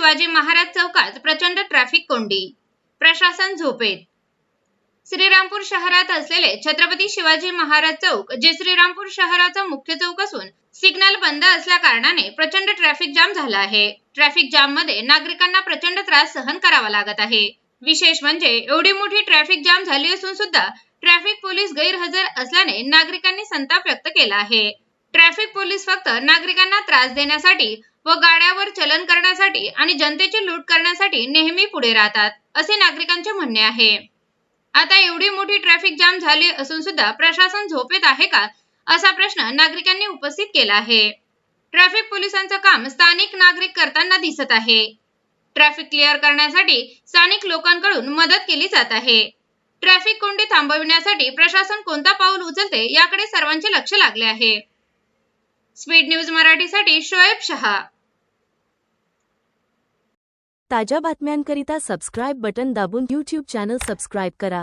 शिवाजी महाराज चौकात प्रचंड ट्रॅफिक कोंडी, प्रशासन झोपेत। श्रीरामपूर शहरात असलेले छत्रपती शिवाजी महाराज चौक जे श्रीरामपूर शहराचा मुख्य चौक असून सिग्नल बंद असल्या कारणाने प्रचंड ट्रॅफिक जाम झाला आहे। ट्रॅफिक जाम मध्ये नागरिकांना प्रचंड त्रास सहन करावा लागत आहे। विशेष म्हणजे एवढी मोठी ट्रॅफिक जाम झाली असून सुद्धा ट्रॅफिक पोलीस गैरहजर असल्याने नागरिकांनी संताप व्यक्त केला आहे। ट्रॅफिक पोलीस फक्त नागरिकांना त्रास देण्यासाठी व गाड्यावर चलन करण्यासाठी आणि जनतेची लूट करण्यासाठी नेहमी पुढे राहतात, असे नागरिकांचे म्हणणे आहे। आता एवढी मोठी ट्रॅफिक जाम झाली असून सुद्धा प्रशासन झोपेत आहे का, असा प्रश्न नागरिकांनी उपस्थित केला आहे। ट्रॅफिक पोलिसांचं काम स्थानिक नागरिक करताना दिसत आहे। ट्रॅफिक क्लिअर करण्यासाठी स्थानिक लोकांकडून मदत केली जात आहे। ट्रॅफिक कोंडी थांबविण्यासाठी प्रशासन कोणता पाऊल उचलते याकडे सर्वांचे लक्ष लागले आहे। स्पीड न्यूज मराठीसाठी शोएब शहा। ताज्या बातम्यांकरिता सबस्क्राइब बटन दाबून YouTube चॅनल सबस्क्राइब करा।